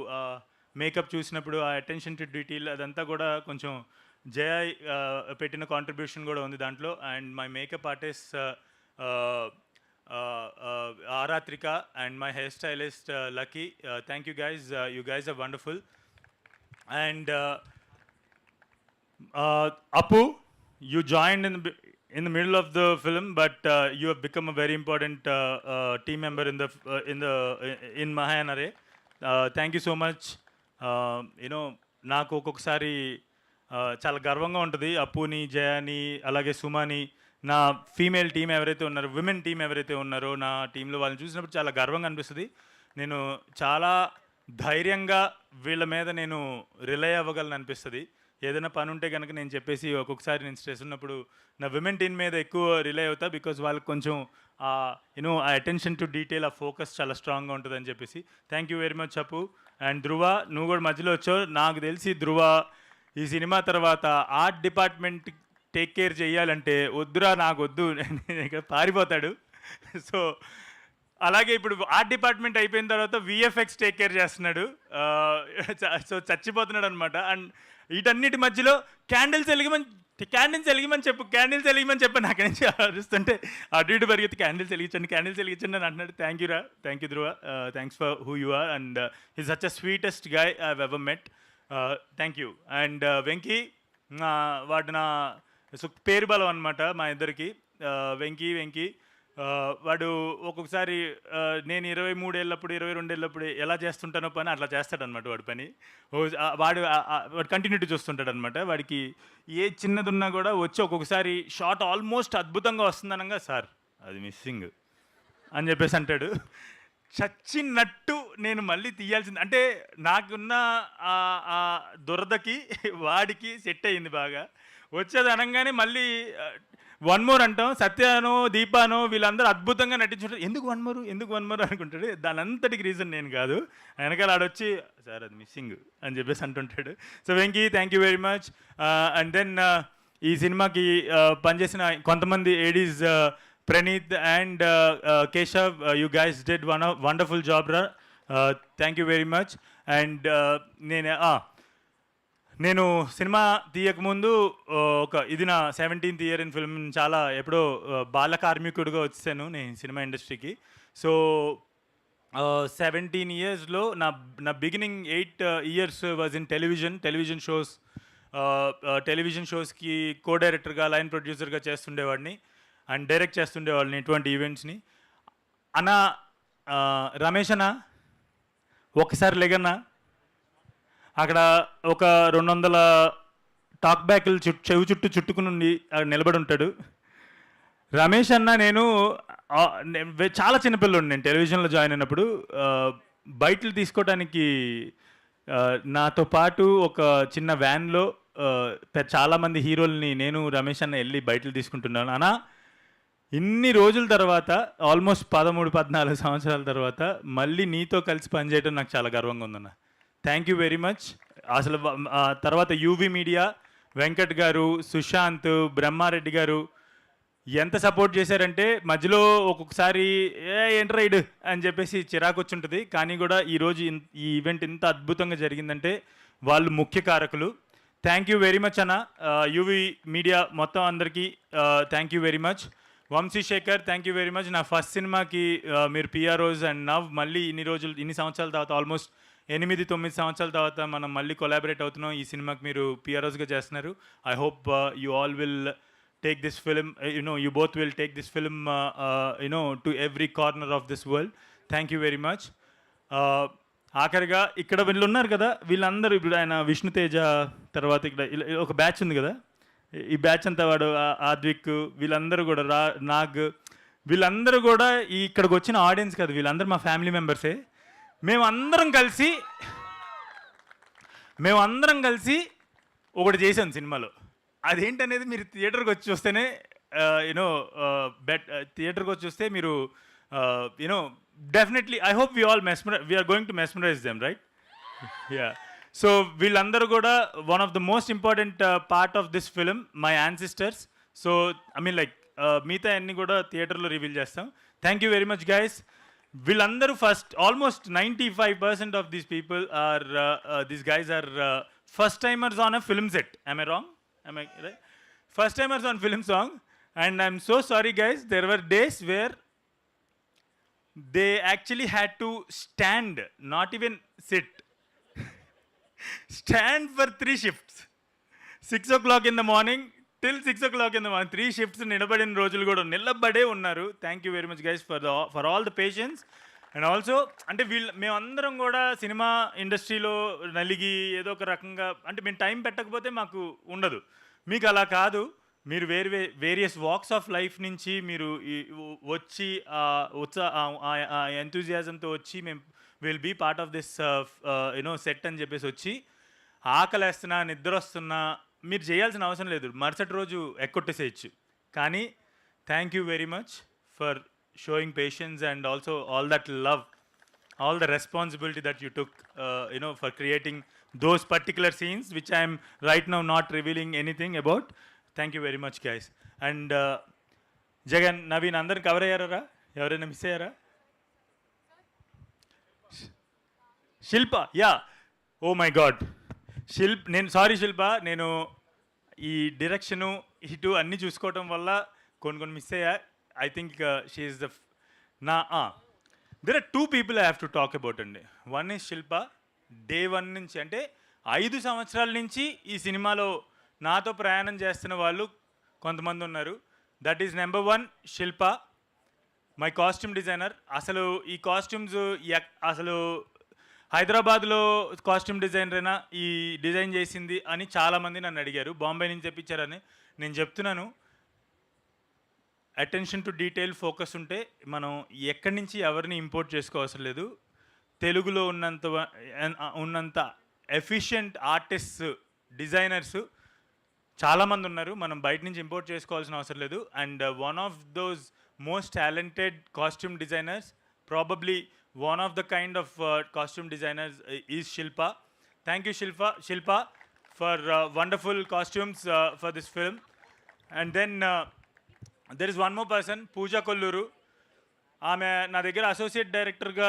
మేకప్ చూసినప్పుడు ఆ అటెన్షన్ టు డీటెయిల్ అదంతా కూడా కొంచెం జయ పెట్టిన కాంట్రిబ్యూషన్ కూడా ఉంది దాంట్లో. And my makeup artist Aarathrika and my hair stylist Lucky, thank you guys, you guys are wonderful. And Appu, you joined in the middle of the film, but you have become a very important team member in Mahayanare. Thank you so much. You know, నాకు ఒక్కొక్కసారి చాలా గర్వంగా ఉంటుంది అప్పుని, జయాని, అలాగే సుమాని, నా female team ఎవరైతే ఉన్నారో, విమెన్ టీం ఎవరైతే ఉన్నారో నా టీంలో వాళ్ళని చూసినప్పుడు చాలా గర్వంగా అనిపిస్తుంది. నేను చాలా ధైర్యంగా వీళ్ళ మీద నేను రిలై అవ్వగలను అనిపిస్తుంది. ఏదైనా పని ఉంటే కనుక నేను చెప్పేసి ఒక్కొక్కసారి నేను స్ట్రెస్ ఉన్నప్పుడు నా విమెన్ టీమ్ మీద ఎక్కువ రిలై అవుతా. బికాజ్ వాళ్ళకి కొంచెం యూనో ఆ అటెన్షన్ టు డీటెయిల్, ఆ ఫోకస్ చాలా స్ట్రాంగ్గా ఉంటుందని చెప్పేసి. థ్యాంక్ యూ వెరీ మచ్ అప్పు. అండ్ ధృవ, నువ్వు కూడా మధ్యలో వచ్చావు. నాకు తెలిసి ధృవ ఈ సినిమా తర్వాత ఆర్ట్ డిపార్ట్మెంట్ టేక్ కేర్ చేయాలంటే వద్దురా, నాకు వద్దు, ఇక్కడ పారిపోతాడు. సో అలాగే ఇప్పుడు ఆర్ట్ డిపార్ట్మెంట్ అయిపోయిన తర్వాత విఎఫ్ఎక్స్ టేక్ కేర్ చేస్తున్నాడు. సో చచ్చిపోతున్నాడు అనమాట. అండ్ వీటన్నిటి మధ్యలో క్యాండిల్స్ వెలిగిమని చెప్పి నాకు నుంచి అరుస్తుంటే అటు ఇటు పరిగెత్తి క్యాండిల్స్ వెలిగించండి అని అంటున్నాడు. థ్యాంక్ యూ రా, thank you Dhruva, thanks for who you are. And is such a sweetest guy I have ever met. Thank you. And Venky, వాడు నా పేరు బలం అనమాట మా ఇద్దరికి. వెంకీ వాడు ఒక్కొక్కసారి నేను 23 ఏళ్ళప్పుడు 22 ఏళ్ళప్పుడు ఎలా చేస్తుంటానో పని అట్లా చేస్తాడనమాట వాడి పని. వాడు కంటిన్యూటీ చూస్తుంటాడు అనమాట. వాడికి ఏ చిన్నది ఉన్నా కూడా వచ్చి ఒక్కొక్కసారి షార్ట్ ఆల్మోస్ట్ అద్భుతంగా వస్తుందనగా, సార్ అది మిస్సింగ్ అని చెప్పేసి అంటాడు. చచ్చినట్టు నేను మళ్ళీ తీయాల్సింది. అంటే నాకున్న దురదకి వాడికి సెట్ అయ్యింది బాగా. వచ్చేది అనగానే మళ్ళీ వన్ మోర్ అంటాం. సత్యానో దీపానో వీళ్ళందరూ అద్భుతంగా నటించుంటారు. ఎందుకు వన్ మోర్ అనుకుంటాడు. దాని అంతటికి రీజన్ నేను కాదు. వెనకాల ఆడొచ్చి సార్ అది మిస్సింగ్ అని చెప్పేసి అంటుంటాడు. So Venky, thank you very much. And then ఈ సినిమాకి పనిచేసిన కొంతమంది ADs, Praneeth and Keshav, you guys did wonderful job రా, thank you very much. And నేను సినిమా తీయకముందు ఇది నా 17th ఇయర్ ఇన్ ఫిల్మ్. చాలా ఎప్పుడో బాల కార్మికుడిగా వచ్చాను నేను సినిమా ఇండస్ట్రీకి. సో 17 ఇయర్స్లో నా beginning 8 years was in television షోస్కి కో డైరెక్టర్గా, లైన్ ప్రొడ్యూసర్గా చేస్తుండేవాడిని అండ్ డైరెక్ట్ చేస్తుండేవాడిని ఇటువంటి ఈవెంట్స్ని. రమేష్ అన్న ఒకసారి లేగన్నా, అక్కడ ఒక 200 టాక్ బ్యాక్లు చెవి చుట్టూ చుట్టుకుని నిలబడి ఉంటాడు. రమేష్ అన్న నేను చాలా చిన్నపిల్లడు. నేను టెలివిజన్లో జాయిన్ అయినప్పుడు బయటలు తీసుకోవడానికి నాతో పాటు ఒక చిన్న వ్యాన్లో చాలామంది హీరోల్ని నేను రమేష్ అన్న వెళ్ళి బయటలు తీసుకుంటున్నాను. అన్న ఇన్ని రోజుల తర్వాత, ఆల్మోస్ట్ 13-14 సంవత్సరాల తర్వాత మళ్ళీ నీతో కలిసి పనిచేయడం నాకు చాలా గర్వంగా ఉందన్న. Thank you very much. అసలు తర్వాత యూవీ మీడియా, వెంకట్ గారు, సుశాంత్, బ్రహ్మారెడ్డి గారు ఎంత సపోర్ట్ చేశారంటే మధ్యలో ఒక్కొక్కసారి ఏంట్రా ఇడు అని చెప్పేసి చిరాకు వచ్చి ఉంటుంది. కానీ కూడా ఈరోజు ఈ ఈవెంట్ ఇంత అద్భుతంగా జరిగిందంటే వాళ్ళు ముఖ్య కారకులు. థ్యాంక్ యూ వెరీ మచ్ అన్న. యూవీ మీడియా మొత్తం అందరికీ thank you very much. Vamsi Sekhar, thank you very much. నా ఫస్ట్ సినిమాకి మీరు పిఆర్ఓస్ అండ్ నవ్ మళ్ళీ ఇన్ని సంవత్సరాల తర్వాత, ఆల్మోస్ట్ 8-9 సంవత్సరాల తర్వాత మనం మళ్ళీ కొలాబరేట్ అవుతున్నాం. ఈ సినిమాకి మీరు పిఆర్ఓస్గా చేస్తున్నారు. I hope you all will take this film, you both will take this film to every corner of this world. Thank you very much. ఆఖరిగా ఇక్కడ వీళ్ళు ఉన్నారు కదా, వీళ్ళందరూ ఇప్పుడు ఆయన విష్ణుతేజ తర్వాత ఇక్కడ ఒక బ్యాచ్ ఉంది కదా, ఈ బ్యాచ్ అంతా వాడు ఆద్విక్, వీళ్ళందరూ కూడా నాగ్, వీళ్ళందరూ కూడా ఇక్కడికి వచ్చిన ఆడియన్స్ కాదు, వీళ్ళందరూ మా ఫ్యామిలీ మెంబర్సే. మేమందరం కలిసి ఒకటి చేసాం సినిమాలో. అదేంటనేది మీరు థియేటర్కి వచ్చి చూస్తేనే థియేటర్కి వచ్చి చూస్తే మీరు definitely I hope we're going to mesmerize them, right? Yeah. So వీళ్ళందరూ కూడా one of the most important part of this film, my ancestors. So I mean like మిగతా అన్ని కూడా థియేటర్లో రివీల్ చేస్తాం. Thank you very much guys. వీళ్ళందరూ first almost 95% of these people are these guys are first timers on a film set. Am I wrong? Am I right? First timers on film song. And I'm so sorry guys, there were days where they actually had to stand, not even sit. Stand for 3 shifts. 6 o'clock in the morning till 6 o'clock in the morning. 3 shifts నిలబడిన రోజులు కూడా నిలబడే ఉన్నారు. Thank you very much guys for all the patience. And also అంటే మేమందరం కూడా cinema ఇండస్ట్రీలో నలిగి ఏదో ఒక రకంగా అంటే మేము టైం పెట్టకపోతే మాకు ఉండదు. మీకు అలా కాదు, మీరు వేరియస్ వాక్స్ ఆఫ్ లైఫ్ నుంచి మీరు వచ్చి ఎంతూజియాజంతో వచ్చి మేము will be part of this set అని చెప్పేసి వచ్చి ఆకలేస్తున్నా నిద్ర వస్తున్నా మీరు చేయాల్సిన అవసరం లేదు, మరుసటి రోజు ఎక్కొట్టేసేయచ్చు. కానీ thank you very much for showing patience and also all that love, all the responsibility that you took, for creating those particular scenes, which I am right now not revealing anything about. Thank you very much, guys. And Jagan, Naveen, అందరు cover అయ్యారా? ఎవరైనా miss అయ్యారా? శిల్ప, yeah, oh my God, శిల్ప, నేను ఈ direction ఇటు అన్నీ చూసుకోవటం వల్ల కొన్ని మిస్ అయ్యా. I think she is the there are 2 people I have to talk about అండి. One is Shilpa. డే 1 నుంచి, అంటే 5 సంవత్సరాల నుంచి ఈ సినిమాలో నాతో ప్రయాణం చేస్తున్న వాళ్ళు కొంతమంది ఉన్నారు. That is number 1 Shilpa, my costume designer. అసలు ఈ కాస్ట్యూమ్స్ అసలు హైదరాబాద్లో కాస్ట్యూమ్ డిజైనరేనా ఈ డిజైన్ చేసింది అని చాలామంది నన్ను అడిగారు. బాంబే నుంచి తెప్పించారని. నేను చెప్తున్నాను, అటెన్షన్ టు డీటెయిల్ ఫోకస్ ఉంటే మనం ఎక్కడి నుంచి ఎవరిని ఇంపోర్ట్ చేసుకోవసరం లేదు. తెలుగులో ఉన్నంత ఎఫిషియెంట్ ఆర్టిస్ట్ డిజైనర్స్ చాలామంది ఉన్నారు. మనం బయట నుంచి ఇంపోర్ట్ చేసుకోవాల్సిన అవసరం లేదు. And one of those most talented costume designers, probably one of the kind of costume designers is Shilpa. Thank you Shilpa for wonderful costumes for this film. And then there is one more person, Pooja Kolluru. ఆమె నా దగ్గర associate డైరెక్టర్గా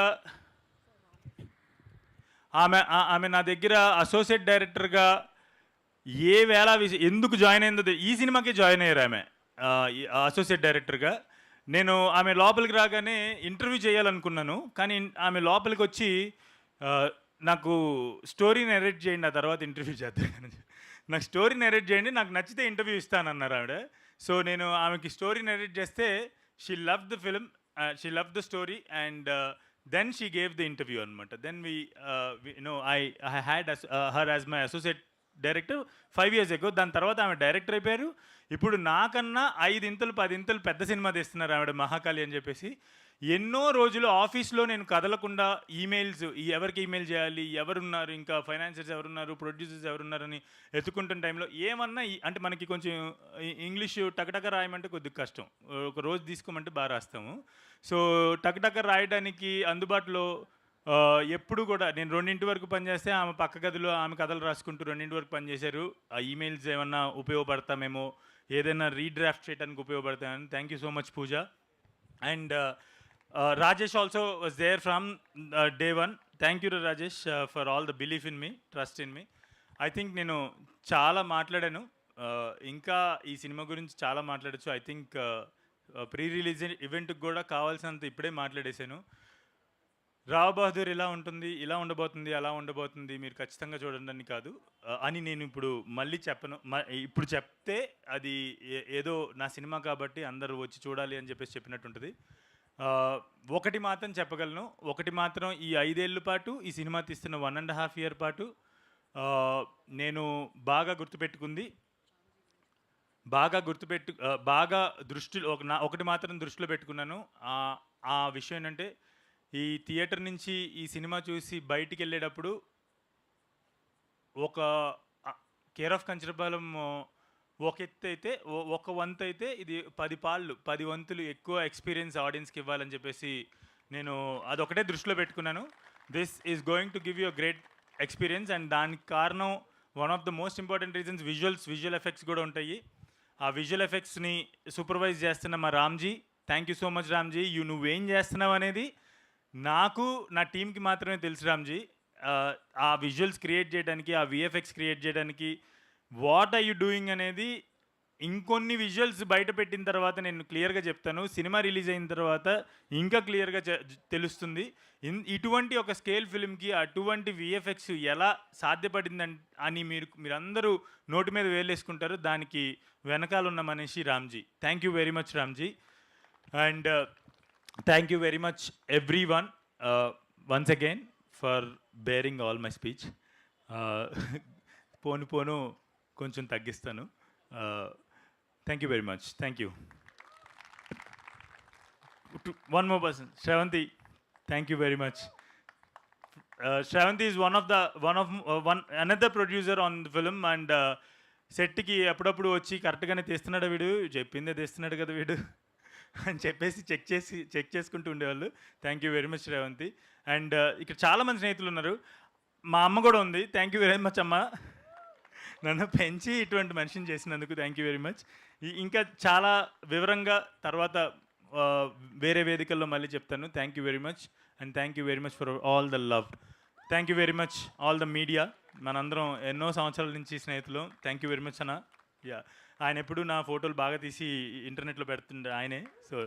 ఎందుకు join అయిందో, ఈ సినిమాకి join అయ్యారు ఆమె అసోసియేట్ డైరెక్టర్గా. నేను ఆమె లోపలికి రాగానే ఇంటర్వ్యూ చేయాలనుకున్నాను, కానీ ఆమె లోపలికి వచ్చి నాకు స్టోరీ నెరేట్ చేయండి, ఆ తర్వాత ఇంటర్వ్యూ చేద్దాం. నాకు స్టోరీ నెరేట్ చేయండి, నాకు నచ్చితే ఇంటర్వ్యూ ఇస్తానన్నారు ఆవిడ. సో నేను ఆమెకి స్టోరీ నెరేట్ చేస్తే she love the film, she love the story, and then she gave the interview అనమాట. Then I had her as my associate director 5 years ago. దాని తర్వాత ఆమె డైరెక్టర్ అయిపోయారు. ఇప్పుడు నాకన్నా 5 ఇంతలు 10 ఇంతలు పెద్ద సినిమా తీస్తున్నారు ఆవిడ, మహాకాళి అని చెప్పేసి. ఎన్నో రోజులు ఆఫీస్లో నేను కదలకుండా ఈమెయిల్స్, ఎవరికి ఈమెయిల్ చేయాలి, ఎవరున్నారు, ఇంకా ఫైనాన్షియర్స్ ఎవరున్నారు, ప్రొడ్యూసర్స్ ఎవరున్నారని ఎత్తుకుంటున్న టైంలో ఏమన్నా అంటే మనకి కొంచెం ఇంగ్లీష్ టకటక రాయమంటే కొద్దిగా కష్టం, ఒక రోజు తీసుకోమంటే బాగా రాస్తాము. సో టకటక రాయడానికి అందుబాటులో ఎప్పుడు కూడా నేను 2 వరకు పనిచేస్తే ఆమె పక్క గదిలో ఆమె కథలు రాసుకుంటూ 2 వరకు పనిచేశారు. ఆ ఈమెయిల్స్ ఏమన్నా ఉపయోగపడతామేమో, ఏదైనా రీడ్రాఫ్ట్ చేయడానికి ఉపయోగపడతామని. Thank you so much Pooja. And Rajesh also was there from day 1. Thank you to Rajesh for all the belief in me, trust in me. I think నేను చాలా మాట్లాడాను, ఇంకా ఈ సినిమా గురించి చాలా మాట్లాడచ్చు. ఐ థింక్ ప్రీ రిలీజ్ ఈవెంట్కి కూడా కావాల్సినంత ఇప్పుడే మాట్లాడేశాను. రావ్ బహదూర్ ఇలా ఉంటుంది, ఇలా ఉండబోతుంది, అలా ఉండబోతుంది, మీరు ఖచ్చితంగా చూడండి అని కాదు అని నేను ఇప్పుడు మళ్ళీ చెప్పను. ఇప్పుడు చెప్తే అది ఏదో నా సినిమా కాబట్టి అందరూ వచ్చి చూడాలి అని చెప్పేసి చెప్పినట్టుంటుంది. ఒకటి మాత్రం చెప్పగలను, ఒకటి మాత్రం ఈ 5 ఏళ్ళ పాటు ఈ సినిమా తీస్తున్న 1.5 year పాటు నేను బాగా దృష్టిలో ఒకటి మాత్రం దృష్టిలో పెట్టుకున్నాను. ఆ విషయం ఏంటంటే, ఈ థియేటర్ నుంచి ఈ సినిమా చూసి బయటికి వెళ్ళేటప్పుడు ఒక కేర్ ఆఫ్ కంచరపాలెం ఒక ఎత్తు అయితే, ఒక వంతు అయితే ఇది 10 వంతులు ఎక్కువ ఎక్స్పీరియన్స్ ఆడియన్స్కి ఇవ్వాలని చెప్పేసి నేను అదొకటే దృష్టిలో పెట్టుకున్నాను. This is going to give you a great experience. And దానికి కారణం, one of the most important reasons, visual effects కూడా ఉంటాయి. ఆ విజువల్ ఎఫెక్ట్స్ని సూపర్వైజ్ చేస్తున్న మా Ramji. Thank you so much Ramji. నువ్వేం చేస్తున్నావు అనేది నాకు, నా టీంకి మాత్రమే తెలుసు రామ్జీ. ఆ విజువల్స్ క్రియేట్ చేయడానికి, ఆ విఎఫ్ఎక్స్ క్రియేట్ చేయడానికి వాట్ ఆర్ యూ డూయింగ్ అనేది ఇంకొన్ని విజువల్స్ బయట పెట్టిన తర్వాత నేను క్లియర్గా చెప్తాను. సినిమా రిలీజ్ అయిన తర్వాత ఇంకా క్లియర్గా తెలుస్తుంది. ఇటువంటి ఒక స్కేల్ ఫిల్మ్కి అటువంటి విఎఫ్ఎక్స్ ఎలా సాధ్యపడిందని అని మీరందరూ నోటి మీద వేలేసుకుంటారు. దానికి వెనకాల ఉన్న మనిషి Ramji. Thank you very much Ramji. And thank you very much every one once again for bearing all my speech. పోను కొంచెం తగ్గిస్తాను. Thank you very much. Thank you. One more person, Sravanthi. Thank you very much. Sravanthi is one another producer on the film and సెట్కి అప్పుడప్పుడు వచ్చి కరెక్ట్గానే తీస్తున్నాడు వీడు, చెప్పిందే తీస్తున్నాడు కదా వీడు అని చెప్పేసి చెక్ చేసుకుంటూ ఉండేవాళ్ళు. Thank you very much Sravanthi. And ఇక్కడ చాలామంది స్నేహితులు ఉన్నారు. మా అమ్మ కూడా ఉంది. థ్యాంక్ యూ వెరీ మచ్ అమ్మ, నన్ను పెంచి ఇటువంటి మనిషిని చేసినందుకు థ్యాంక్ యూ వెరీ మచ్. ఇంకా చాలా వివరంగా తర్వాత వేరే వేదికల్లో మళ్ళీ చెప్తాను. Thank you very much and thank you very much for all the love. Thank you very much all the media. మనందరం ఎన్నో సంవత్సరాల నుంచి స్నేహితులు. థ్యాంక్ యూ వెరీ మచ్ అన్న. యా, ఆయన ఎప్పుడు నా ఫోటోలు బాగా తీసి ఇంటర్నెట్లో పెడుతుండే ఆయనే. So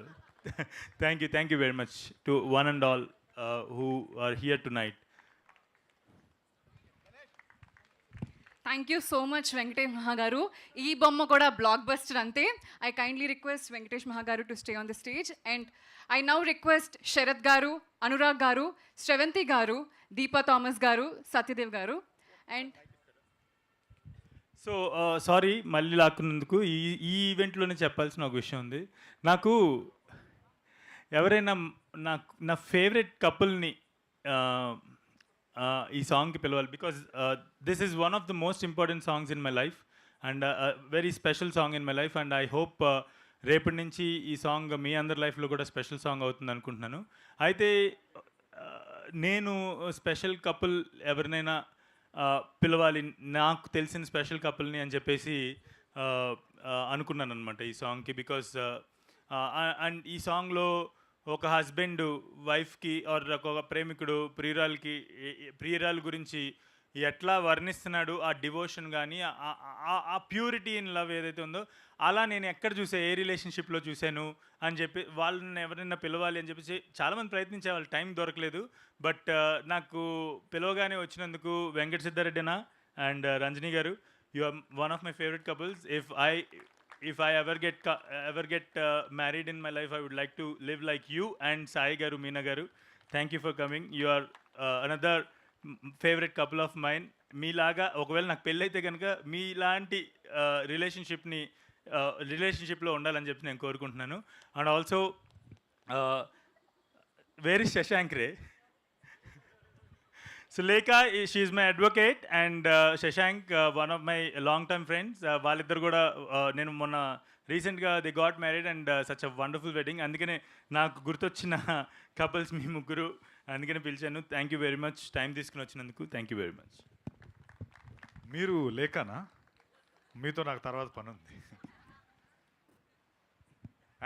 thank you very much to one and all who are here tonight. Thank you so much Venkatesh మహాగారు. ఈ బొమ్మ కూడా బ్లాక్ బస్టర్ అంతే. ఐ కైండ్లీ రిక్వెస్ట్ వెంకటేష్ మహాగారు to stay on the stage and I now request Sharath గారు, అనురాగ్ గారు, శ్రవంతి గారు, Deepa Thomas గారు, సత్యదేవ్ గారు అండ్ సో సారీ మళ్ళీ లాక్కున్నందుకు. ఈ ఈవెంట్లోనే చెప్పాల్సిన ఒక విషయం ఉంది. నాకు ఎవరైనా నా ఫేవరెట్ కపుల్ని ఈ సాంగ్కి పిలవాలి. Because this is one of the most important songs in my life and very special song in my life and I hope రేపటి నుంచి ఈ సాంగ్ మీ అందరి లైఫ్లో కూడా స్పెషల్ సాంగ్ అవుతుంది అనుకుంటున్నాను. అయితే నేను స్పెషల్ కపుల్ ఎవరినైనా పిలవాలి, నాకు తెలిసిన స్పెషల్ కపుల్ని అని చెప్పేసి అనుకున్నాను అనమాట ఈ సాంగ్కి. బికాస్ అండ్ ఈ సాంగ్లో ఒక హస్బెండ్ వైఫ్కి ఆర్ ఒక ప్రేమికుడు ప్రియురాలు గురించి ఎట్లా వర్ణిస్తున్నాడు, ఆ డివోషన్ కానీ ఆ ప్యూరిటీ ఇన్ లవ్ ఏదైతే ఉందో అలా నేను ఎక్కడ చూసా, ఏ రిలేషన్షిప్లో చూశాను అని చెప్పి వాళ్ళని ఎవరైనా పిలవాలి అని చెప్పేసి చాలామంది ప్రయత్నించే వాళ్ళు, టైం దొరకలేదు. బట్ నాకు పిలవగానే వచ్చినందుకు వెంకట సిద్ధారెడ్డినా అండ్ రంజని గారు, you are one of my favourite couples. if I ever get married in my life, I would like to live like you and Sai garu, Meena garu. Thank you for coming. You are another favorite couple of mine. మీలాగా ఒకవేళ నాకు పెళ్ళైతే కనుక మీలాంటి రిలేషన్షిప్లో ఉండాలని చెప్పి నేను కోరుకుంటున్నాను. And also where is Shashank ray? Sulekha, she is my advocate and Shashank, one of my long-term friends. వాళ్ళిద్దరు కూడా నేను మొన్న రీసెంట్గా they got married and such a wonderful wedding. అందుకనే నాకు గుర్తొచ్చిన కపుల్స్ మీ ముగ్గురు, అందుకనే పిలిచాను. Thank you very much time తీసుకుని వచ్చినందుకు. Thank you very much. మీరు లేఖనా? మీతో నాకు తర్వాత పని ఉంది.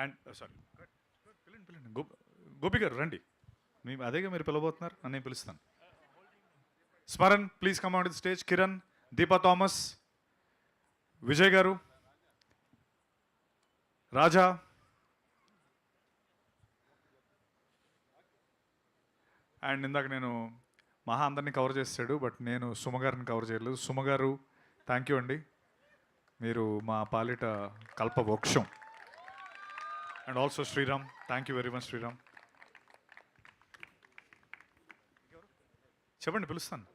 అండ్ సారీ, పిల్లండి గోపి గారు రండి. అదేగా మీరు పిలవబోతున్నారు, నేను పిలుస్తాను. Smaran, please come on the stage. Kiran, Deepa Thomas, Vijay గారు, రాజా, అండ్ ఇందాక నేను మహా అందరినీ కవర్ చేసాడు, బట్ నేను సుమ గారిని కవర్ చేయలేదు. సుమ గారు, థ్యాంక్ యూ అండి, మీరు మా పాలిట కల్ప వృక్షం. And also Sriram, thank you very much Sriram. చెప్పండి, పిలుస్తాను.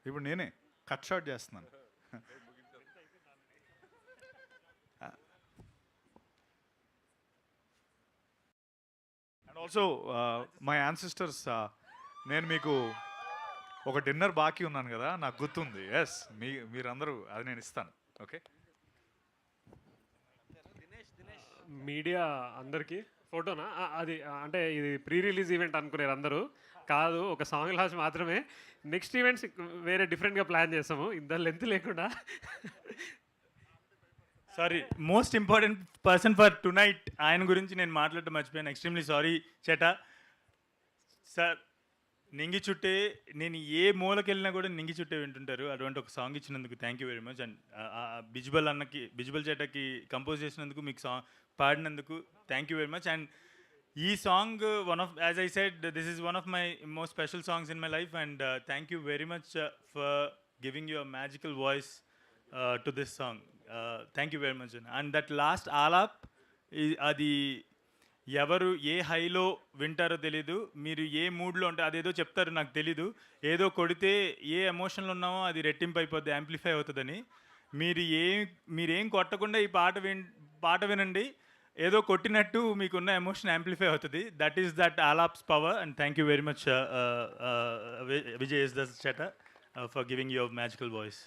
ఇప్పుడు నేనే కట్ షాట్ చేస్తున్నాను. అండ్ ఆల్సో మై యాన్సిస్టర్స్, నేను మీకు ఒక డిన్నర్ బాకీ ఉన్నాను కదా, నాకు గుర్తుంది. ఎస్, మీరందరూ అది నేను ఇస్తాను. ఓకే, మీడియా అందరికీ ఫోటోనా? అది అంటే ఇది ప్రీ రిలీజ్ ఈవెంట్ అనుకునేరు అందరూ. కాదు, ఒక సాంగ్ లాంచ్ మాత్రమే. నెక్స్ట్ ఈవెంట్స్ వేరే డిఫరెంట్గా ప్లాన్ చేస్తాము, ఇంత లెంత్ లేకుండా. Sorry, most important person for tonight, ఆయన గురించి నేను మాట్లాడటం మర్చిపోయాను. Extremely sorry చేటా. సార్, నింగి చుట్టే, నేను ఏ మూలకెళ్ళినా కూడా నింగి చుట్టే వింటుంటారు. అటువంటి ఒక సాంగ్ ఇచ్చినందుకు thank you very much. And బిజ్బల్ చేటకి కంపోజ్ చేసినందుకు, మీకు సాంగ్ పాడినందుకు thank you very much. And ఈ song as I said, this is one of my most special songs in my life and thank you very much for giving your magical voice to this song. Thank you very much. And that last alap, అది ఎవరు ఏ హైలో వింటారో తెలీదు, మీరు ఏ మూడ్లో ఉంటే అదేదో చెప్తారు నాకు తెలీదు. ఏదో కొడితే ఏ ఎమోషన్లో ఉన్నామో అది రెట్టింపు అయిపోద్ది, యాంప్లిఫై అవుతుందని. మీరేం కొట్టకుండా ఈ పాట వినండి. ఏదో కొట్టినట్టు మీకున్న ఎమోషన్ యాంప్లిఫై అవుతుంది. That is that alaap's power. And thank you very much Vijay ఎస్ దస్ చెట for giving your magical voice.